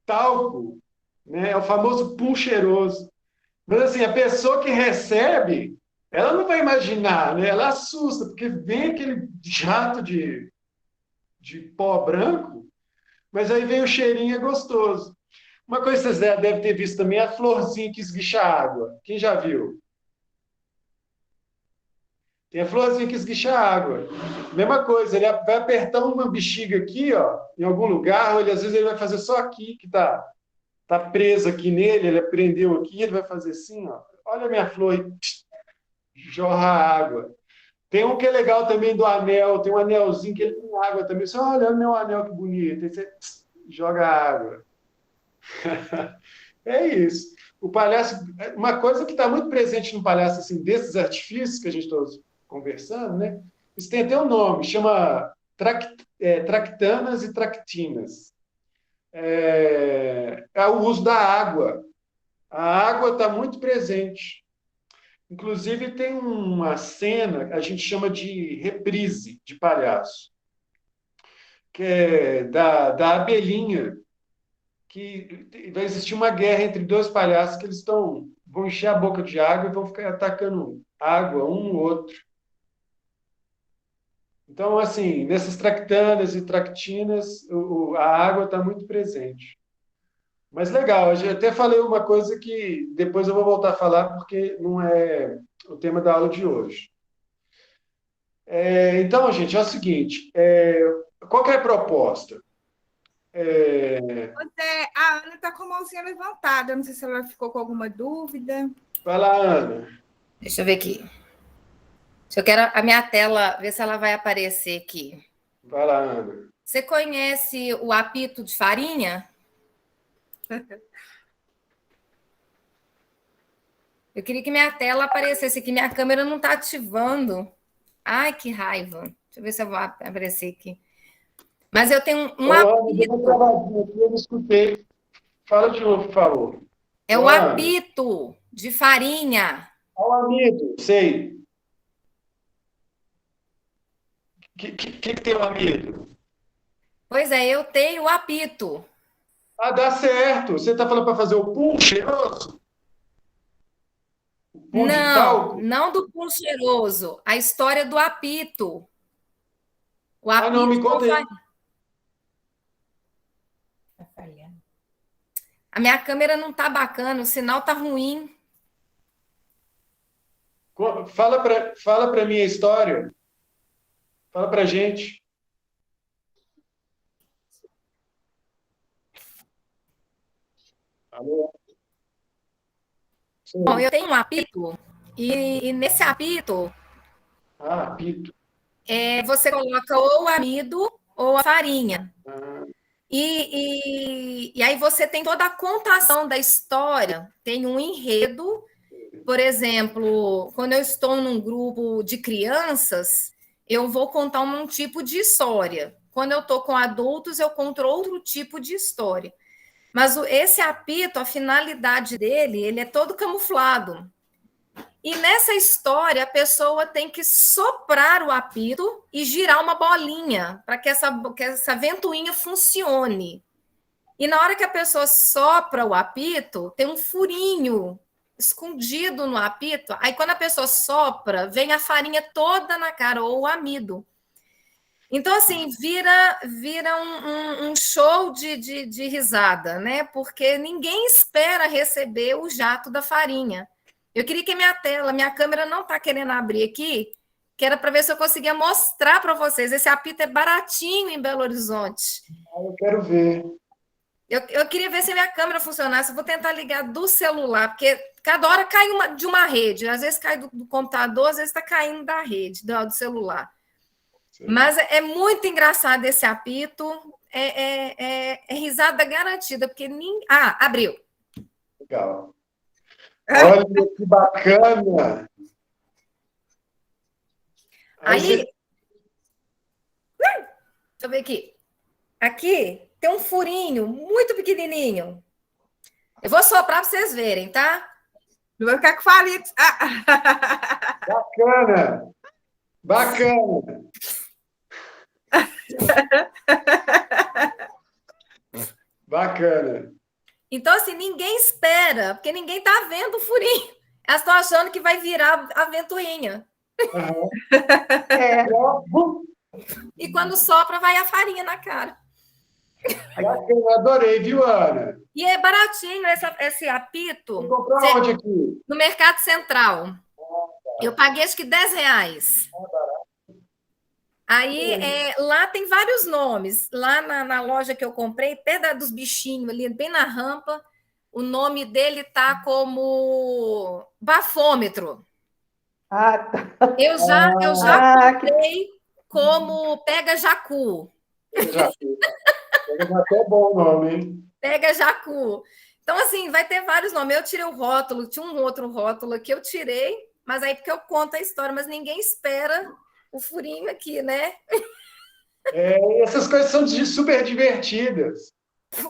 talco, né? É o famoso pum cheiroso. Mas assim, a pessoa que recebe, ela não vai imaginar, né? Ela assusta, porque vem aquele jato de pó branco, mas aí vem o cheirinho, é gostoso. Uma coisa que vocês devem ter visto também é a florzinha que esguicha água. Quem já viu? Tem a florzinha que esguicha água. Mesma coisa, ele vai apertar uma bexiga aqui, ó, em algum lugar, ou às vezes ele vai fazer só aqui, que tá preso aqui nele, ele prendeu aqui, ele vai fazer assim, ó. Olha a minha flor aí, jorra água. Tem um que é legal também do anel, tem um anelzinho que ele tem água também. Você olha meu anel, que bonito. Aí você joga água. É isso. O palhaço, uma coisa que está muito presente no palhaço, assim, desses artifícios que a gente está conversando, né? Isso tem até um nome, chama tractanas e tractinas. É o uso da água. A água está muito presente. Inclusive, tem uma cena que a gente chama de reprise de palhaço, que é da abelhinha, que vai existir uma guerra entre dois palhaços que eles vão encher a boca de água e vão ficar atacando água um no outro. Então, assim, nessas tractanas e tractinas, a água está muito presente. Mas legal, eu até falei uma coisa que depois eu vou voltar a falar, porque não é o tema da aula de hoje. Então, gente, é o seguinte, qual que é a proposta? A Ana está com a mãozinha levantada, não sei se ela ficou com alguma dúvida. Vai lá, Ana. Deixa eu ver aqui. Eu quero a minha tela, ver se ela vai aparecer aqui. Vai lá, Ana. Você conhece o apito de farinha? Eu queria que minha tela aparecesse aqui. Minha câmera não está ativando. Ai, que raiva. Deixa eu ver se eu vou aparecer aqui. Mas eu tenho um apito. Eu não escutei. Fala de novo, por favor. É o apito de farinha. O amido, sei. O que tem o amido? Pois é, eu tenho o apito. Ah, dá certo. Você está falando para fazer o pum cheiroso? O pum de talco? Não do pum cheiroso. A história do apito. O apito não, me conta aí. A minha câmera não está bacana, o sinal está ruim. Fala para mim a história. Fala para a gente. Alô? Bom, eu tenho um apito, e nesse apito... apito. Você coloca ou o amido ou a farinha. Ah. E aí você tem toda a contação da história, tem um enredo. Por exemplo, quando eu estou num grupo de crianças, eu vou contar um tipo de história. Quando eu estou com adultos, eu conto outro tipo de história. Mas esse apito, a finalidade dele, ele é todo camuflado. E nessa história, a pessoa tem que soprar o apito e girar uma bolinha para que essa ventoinha funcione. E na hora que a pessoa sopra o apito, tem um furinho escondido no apito. Aí, quando a pessoa sopra, vem a farinha toda na cara, ou o amido. Então, assim, vira um show de risada, né? Porque ninguém espera receber o jato da farinha. Eu queria que minha câmera não está querendo abrir aqui, que era para ver se eu conseguia mostrar para vocês. Esse apito é baratinho em Belo Horizonte. Eu quero ver. Eu queria ver se a minha câmera funcionasse. Eu vou tentar ligar do celular, porque cada hora cai de uma rede. Às vezes cai do computador, às vezes está caindo da rede, do celular. Sim. Mas é muito engraçado esse apito. É risada garantida, porque abriu. Legal. Olha que bacana! Aí, deixa eu ver aqui. Aqui tem um furinho muito pequenininho. Eu vou soprar para vocês verem, tá? Não vai ficar com farinha. Bacana! Bacana! Bacana! Então, assim, ninguém espera, porque ninguém está vendo o furinho. Elas estão achando que vai virar a ventoinha. Uhum. E quando sopra, vai a farinha na cara. Eu adorei, viu, Ana? E é baratinho esse apito. Vou comprar onde aqui? No Mercado Central. Eu paguei acho que R$10. Aí, lá tem vários nomes. Lá na loja que eu comprei, perto dos bichinhos ali, bem na rampa, o nome dele tá como bafômetro. Tá. Eu já comprei como pega-jacu. Pega-jacu é bom o nome, hein? Pega-jacu. Então, assim, vai ter vários nomes. Eu tirei o rótulo, tinha um outro rótulo que eu tirei, mas aí porque eu conto a história, mas ninguém espera o furinho aqui, né? Essas coisas são super divertidas.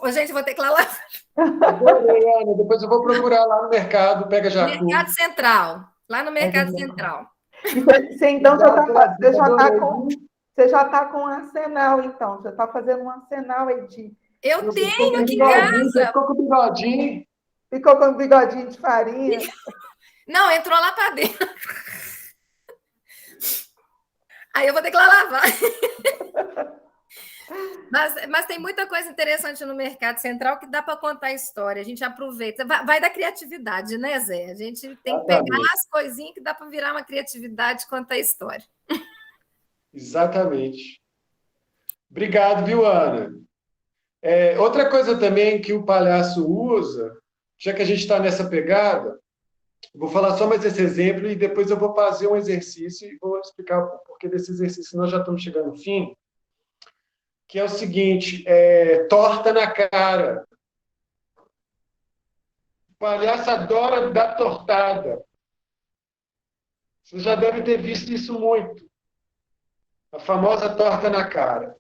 Ô, gente, vou ter que ir lá, Adorei, Ana. Depois eu vou procurar lá no mercado, pega no jacu. Mercado Central. Lá no Mercado Central. E você, então, Obrigado pela dica, adorei. você já está com um arsenal, então. Você está fazendo um arsenal aí de... Eu Você ficou tenho com aqui em bigodinho, você casa. ficou com bigodinho. Ficou com um bigodinho de farinha. Não, entrou lá para dentro. Aí eu vou ter que ir lá lavar. Mas tem muita coisa interessante no Mercado Central que dá para contar a história. A gente aproveita. Vai da criatividade, né, Zé? A gente tem que pegar Exatamente. as coisinhas que dá para virar uma criatividade e contar a história. Exatamente. Obrigado, viu, Ana? Outra coisa também que o palhaço usa, já que a gente está nessa pegada, vou falar só mais esse exemplo e depois eu vou fazer um exercício e vou explicar o porquê desse exercício. Nós já estamos chegando no fim, que é o seguinte, torta na cara. O palhaço adora dar tortada. Você já deve ter visto isso muito. A famosa torta na cara.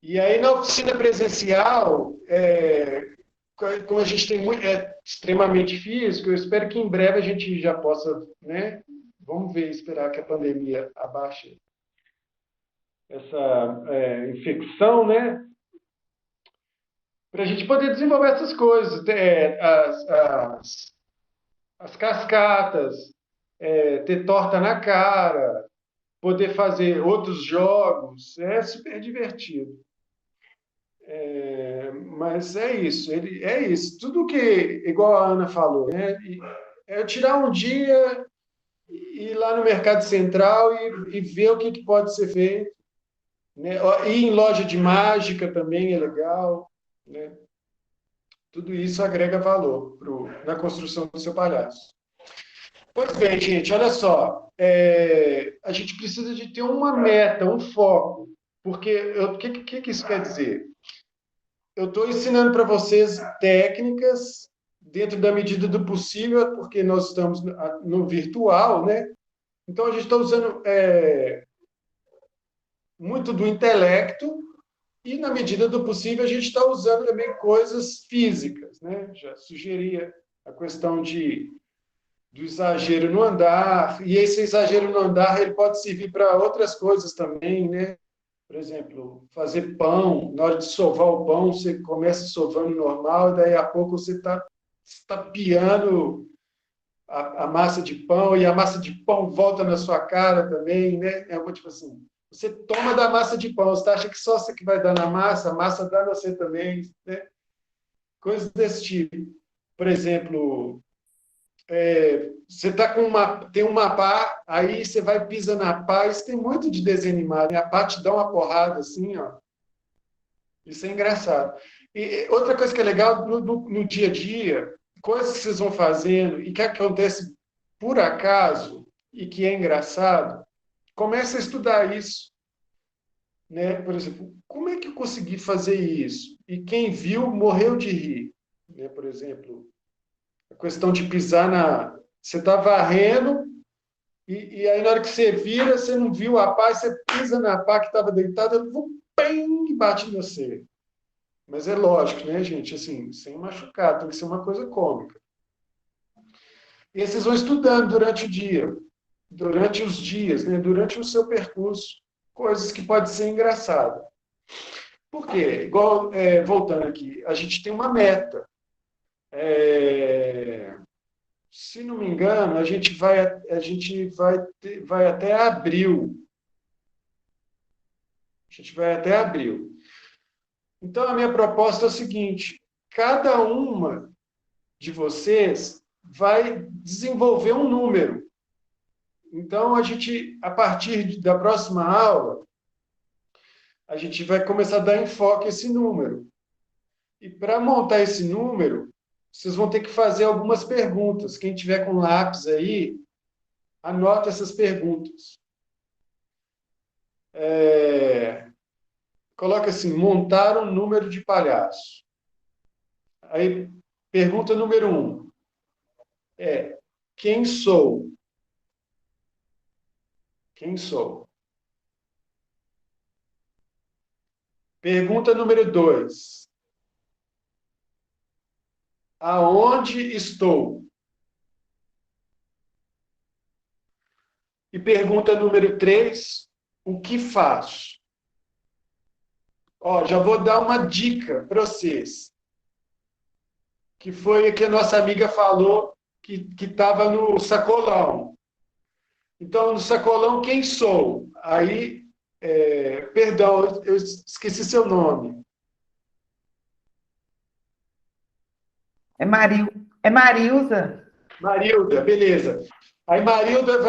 E aí, na oficina presencial, como a gente tem muito, extremamente físico, eu espero que em breve a gente já possa, né? Vamos ver, esperar que a pandemia abaixe essa infecção, né? Para a gente poder desenvolver essas coisas, as cascatas, ter torta na cara, poder fazer outros jogos, é super divertido. Mas é isso, é isso. Tudo que, igual a Ana falou, né? É tirar um dia, ir lá no Mercado Central e ver o que pode ser feito. Né? Ir em loja de mágica também é legal. Né? Tudo isso agrega valor na construção do seu palhaço. Pois bem, gente, olha só. A gente precisa de ter uma meta, um foco. Porque o que isso quer dizer? Eu estou ensinando para vocês técnicas dentro da medida do possível, porque nós estamos no virtual, né? Então, a gente está usando muito do intelecto e, na medida do possível, a gente está usando também coisas físicas, né? Já sugeria a questão do exagero no andar, e esse exagero no andar ele pode servir para outras coisas também, né? Por exemplo, fazer pão, na hora de sovar o pão, você começa sovando normal, e daí a pouco você está tapeando a massa de pão, e a massa de pão volta na sua cara também, né? Tipo assim, você toma da massa de pão, você acha que só você que vai dar na massa, a massa dá na você também, né? Coisas desse tipo. Por exemplo, você tá tem uma pá, aí você vai pisa na pá, isso tem muito de desenho animado, né? A pá te dá uma porrada assim, ó. Isso é engraçado. E outra coisa que é legal no dia a dia, coisas que vocês vão fazendo e que acontece por acaso e que é engraçado, começa a estudar isso, né? Por exemplo, como é que eu consegui fazer isso? E quem viu morreu de rir, né? Por exemplo, a questão de pisar você está varrendo e aí na hora que você vira, você não viu a pá, você pisa na pá que estava deitada, e bate em você. Mas é lógico, né, gente? Assim, sem machucar, tem que ser uma coisa cômica. E aí vocês vão estudando durante o dia, durante os dias, né? Durante o seu percurso, coisas que podem ser engraçadas. Por quê? Igual, voltando aqui, a gente tem uma meta. Se não me engano, vai até abril. A gente vai até abril. Então, a minha proposta é o seguinte: cada uma de vocês vai desenvolver um número. Então, a partir da próxima aula, a gente vai começar a dar enfoque a esse número. E para montar esse número, vocês vão ter que fazer algumas perguntas. Quem tiver com lápis aí, anota essas perguntas. Coloca assim, montar um número de palhaço. Aí, pergunta número 1 quem sou? Quem sou? Pergunta número 2. Aonde estou? E pergunta número 3, o que faço? Ó, já vou dar uma dica para vocês, que foi a que a nossa amiga falou que estava no sacolão. Então, no sacolão, quem sou? Aí, perdão, eu esqueci seu nome. É Marilza. Marilda, beleza. Aí, Marilda,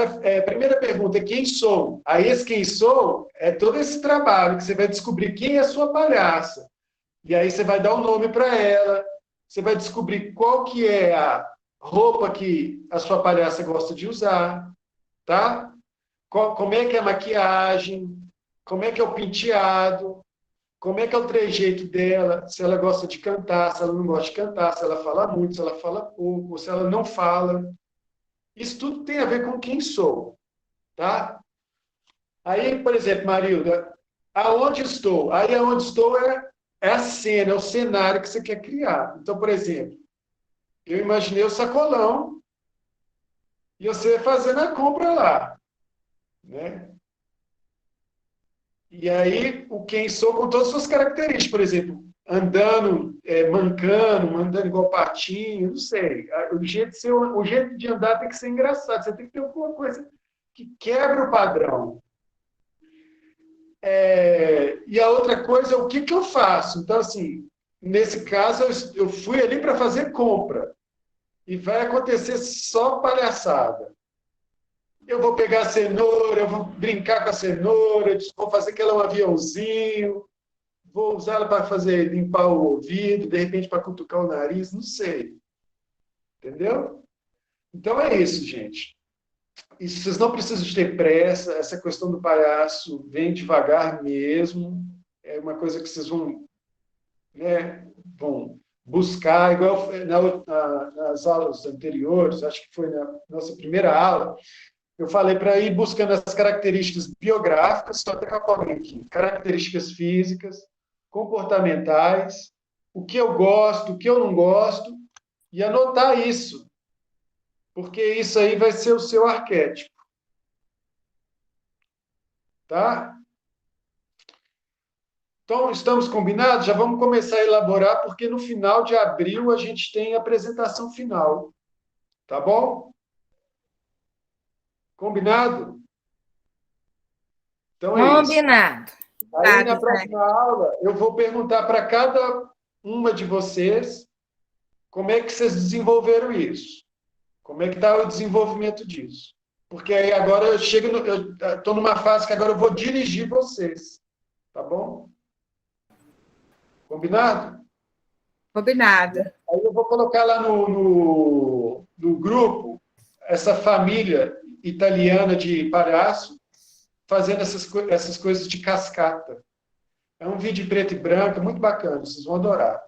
primeira pergunta, quem sou? Aí, esse quem sou é todo esse trabalho que você vai descobrir quem é a sua palhaça. E aí você vai dar um nome para ela, você vai descobrir qual que é a roupa que a sua palhaça gosta de usar, tá? Como é que é a maquiagem, como é que é o penteado, como é que é o trejeito dela, se ela gosta de cantar, se ela não gosta de cantar, se ela fala muito, se ela fala pouco, se ela não fala. Isso tudo tem a ver com quem sou, tá? Aí, por exemplo, Marilda, aonde estou? Aí, aonde estou é a cena, é o cenário que você quer criar. Então, por exemplo, eu imaginei o sacolão e você fazendo a compra lá, né? E aí, o quem sou com todas as suas características, por exemplo, andando, mancando, andando igual patinho, não sei. O jeito de andar tem que ser engraçado, você tem que ter alguma coisa que quebra o padrão. E a outra coisa é o que eu faço. Então, assim, nesse caso, eu fui ali para fazer compra. E vai acontecer só palhaçada. Eu vou pegar a cenoura, eu vou brincar com a cenoura, vou fazer que ela é um aviãozinho, vou usar ela para fazer limpar o ouvido, de repente para cutucar o nariz, não sei. Entendeu? Então é isso, gente. E vocês não precisam de ter pressa, essa questão do palhaço vem devagar mesmo, é uma coisa que vocês vão, né, vão buscar, igual nas aulas anteriores, acho que foi na nossa primeira aula, eu falei para ir buscando as características biográficas, estou até com a colinha aqui, características físicas, comportamentais, o que eu gosto, o que eu não gosto, e anotar isso, porque isso aí vai ser o seu arquétipo. Tá? Então, estamos combinados? Já vamos começar a elaborar, porque no final de abril a gente tem a apresentação final. Tá bom? Combinado? Então é isso. Combinado. Aí, na próxima aula, eu vou perguntar para cada uma de vocês como é que vocês desenvolveram isso. Como é que está o desenvolvimento disso. Porque aí agora eu estou numa fase que agora eu vou dirigir vocês. Tá bom? Combinado? Combinado. Aí eu vou colocar lá no grupo essa família italiana de palhaço fazendo essas coisas de cascata. É um vídeo preto e branco, muito bacana, vocês vão adorar.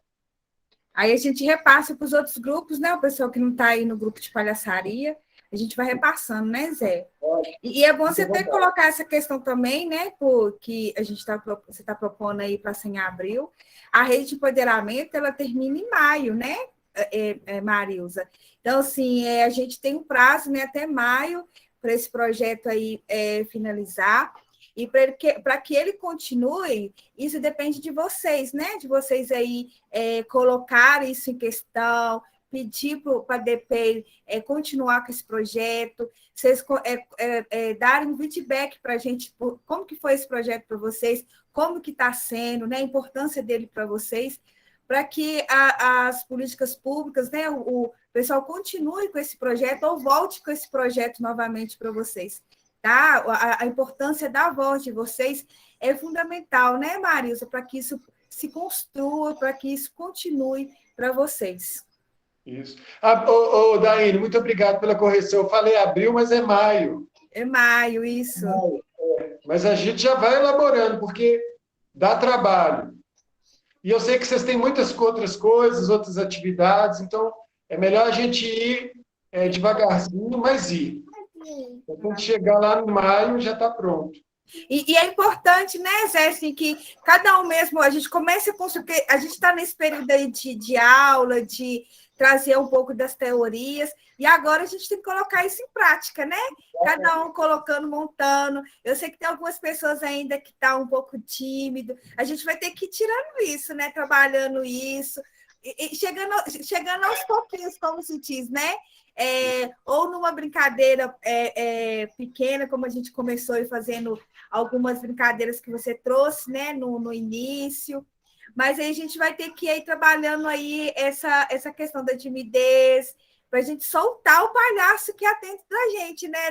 Aí a gente repassa para os outros grupos, né? O pessoal que não está aí no grupo de palhaçaria, a gente vai repassando, né, Zé? E é bom você ter que colocar essa questão também, né? Porque você está propondo aí para ser em abril. A rede de empoderamento, ela termina em maio, né, Marilza? Então, assim, a gente tem um prazo, né, até maio, para esse projeto aí finalizar. E para que ele continue, isso depende de vocês, né? De vocês aí colocar isso em questão, pedir para a DP continuar com esse projeto, vocês darem um feedback para a gente, como que foi esse projeto para vocês, como que está sendo, né? A importância dele para vocês, para que as políticas públicas, né? O pessoal continue com esse projeto ou volte com esse projeto novamente para vocês. Tá? A importância da voz de vocês é fundamental, né, Marilza, para que isso se construa, para que isso continue para vocês. Isso. Daine, muito obrigado pela correção. Eu falei abril, mas é maio. É maio, isso. Maio, Mas a gente já vai elaborando, porque dá trabalho. E eu sei que vocês têm muitas outras coisas, outras atividades, então é melhor a gente ir devagarzinho, mas ir. Quando chegar lá no maio, já está pronto. E é importante, né, Zé, assim, que cada um mesmo, a gente começa a construir, porque a gente está nesse período aí de aula, de trazer um pouco das teorias, e agora a gente tem que colocar isso em prática, né? Cada um colocando, montando. Eu sei que tem algumas pessoas ainda que estão um pouco tímido, a gente vai ter que ir tirando isso, né? Trabalhando isso, e chegando aos pouquinhos, como se diz, né? Ou numa brincadeira pequena, como a gente começou e fazendo algumas brincadeiras que você trouxe, né, no início, mas aí a gente vai ter que ir trabalhando aí essa questão da timidez, para a gente soltar o palhaço que há dentro da gente, né,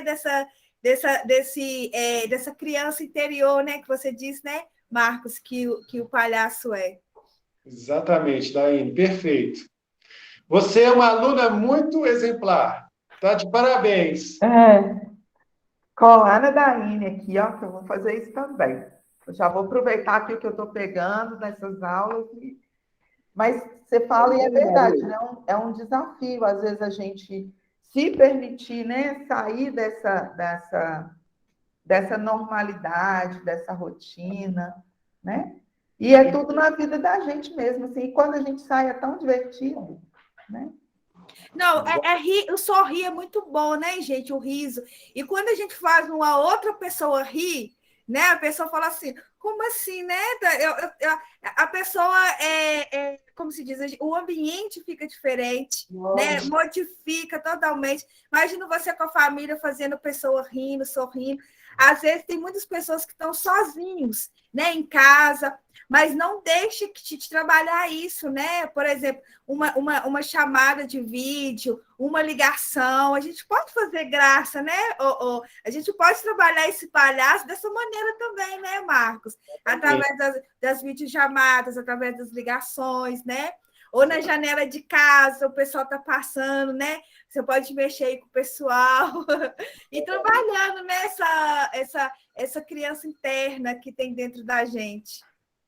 dessa criança interior, né, que você disse, né, Marcos, que o palhaço é. Exatamente, Daine, perfeito. Você é uma aluna muito exemplar. Tá de parabéns. Colar na Daine aqui, ó, que eu vou fazer isso também. Eu já vou aproveitar aqui o que eu estou pegando nessas aulas. Mas você fala, e é verdade, né? É um desafio, às vezes, a gente se permitir, né, sair dessa normalidade, dessa rotina, né? E é tudo na vida da gente mesmo, assim. E quando a gente sai, é tão divertido, né? Não, o sorrir é muito bom, né, gente? O riso. E quando a gente faz uma outra pessoa rir, né? A pessoa fala assim, como assim, né? A pessoa como se diz, o ambiente fica diferente, né? Modifica totalmente. Imagina você com a família fazendo a pessoa rindo, sorrindo. Às vezes tem muitas pessoas que estão sozinhos, né, em casa, mas não deixe de trabalhar isso, né? Por exemplo, uma chamada de vídeo, uma ligação, a gente pode fazer graça, né? A gente pode trabalhar esse palhaço dessa maneira também, né, Marcos? Através das videochamadas, através das ligações, né? Ou na janela de casa, o pessoal está passando, né? Você pode mexer aí com o pessoal e trabalhando, né? Essa criança interna que tem dentro da gente.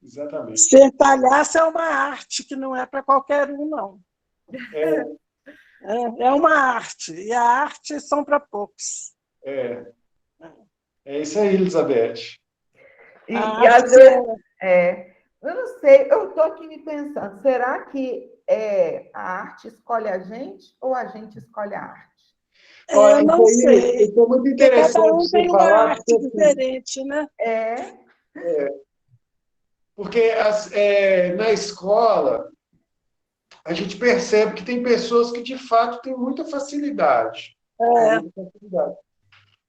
Exatamente. Ser palhaço é uma arte que não é para qualquer um, não. É uma arte, e a arte são para poucos. É isso aí, Elizabeth. E às vezes, eu não sei, eu estou aqui me pensando, será que a arte escolhe a gente ou a gente escolhe a arte? Eu não sei. Isso é muito interessante. Cada um tem uma arte diferente, né? Porque na escola a gente percebe que tem pessoas que de fato têm muita facilidade.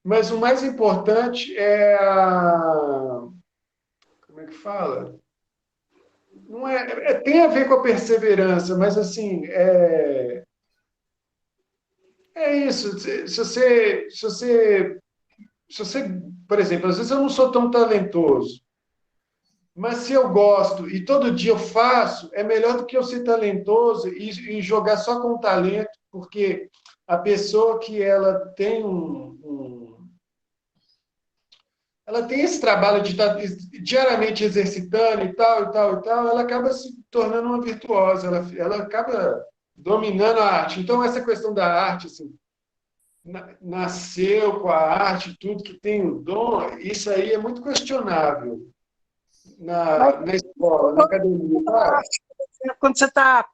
Mas o mais importante é como é que fala? Não tem a ver com a perseverança, mas assim, isso. Se você, por exemplo, às vezes eu não sou tão talentoso, mas se eu gosto e todo dia eu faço, é melhor do que eu ser talentoso e jogar só com talento, porque a pessoa que ela tem ela tem esse trabalho de estar diariamente exercitando e tal, ela acaba se tornando uma virtuosa, ela acaba dominando a arte. Então, essa questão da arte, assim, nasceu com a arte, tudo que tem o dom, isso aí é muito questionável na escola, na academia. Quando você está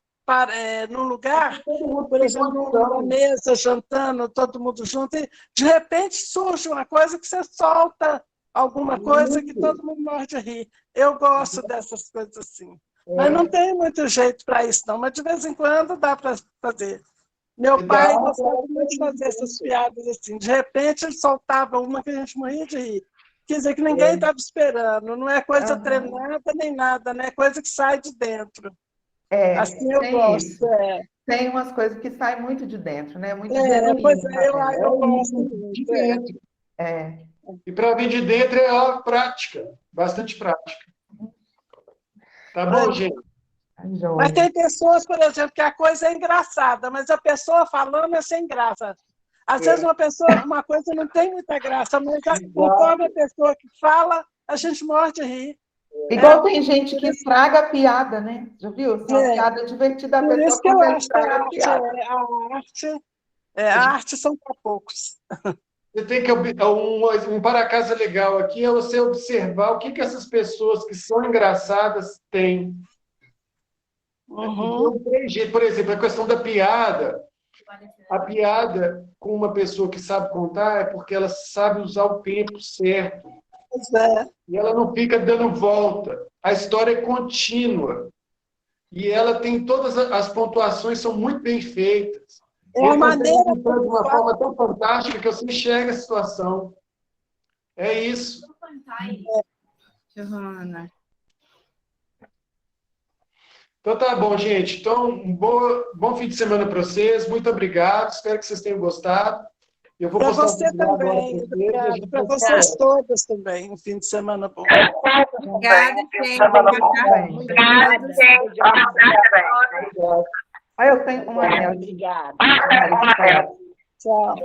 num lugar, por exemplo, numa mesa, jantando, todo mundo junto, e de repente surge uma coisa que você solta alguma coisa que todo mundo morre de rir. Eu gosto dessas coisas assim. Mas não tem muito jeito para isso, não. Mas de vez em quando dá para fazer. Meu pai gostava muito de fazer essas piadas assim. De repente ele soltava uma que a gente morria de rir. Quer dizer que ninguém estava esperando. Não é coisa treinada nem nada, né? É coisa que sai de dentro. Assim eu gosto. Isso. Tem umas coisas que saem muito de dentro, né? Muito pois eu gosto muito. E para vir de dentro é a prática, bastante prática. Tá bom, gente? Mas tem pessoas, por exemplo, que a coisa é engraçada, mas a pessoa falando é sem graça. Às vezes uma coisa não tem muita graça, mas conforme a pessoa que fala, a gente morre de rir. Igual tem gente que estraga a piada, né? Já viu? Uma piada divertida, a Por pessoa isso que eu acho que a arte são para poucos. Você tem que um para-casa legal aqui é você observar o que essas pessoas que são engraçadas têm. Uhum. Então, tem jeito, por exemplo, a questão da piada. A piada com uma pessoa que sabe contar é porque ela sabe usar o tempo certo. Pois é. E ela não fica dando volta. A história é contínua. E ela tem todas as pontuações são muito bem feitas. É a maneira de uma forma tão fantástica que você enxerga a situação. É isso. Johanna. Então tá bom, gente. Então, bom fim de semana para vocês. Muito obrigado. Espero que vocês tenham gostado. Eu vou Para postar você vídeo agora também, para vocês, e a obrigada. gente Para vai vocês falar. todas também, um fim de semana bom. Obrigada, gente. Boa tarde. Obrigada. Obrigado. Aí eu tenho uma anel. Obrigada. Tchau.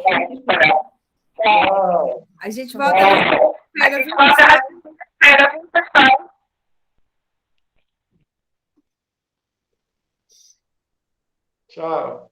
Tchau. A gente volta na segunda-feira, viu, pessoal? Tchau.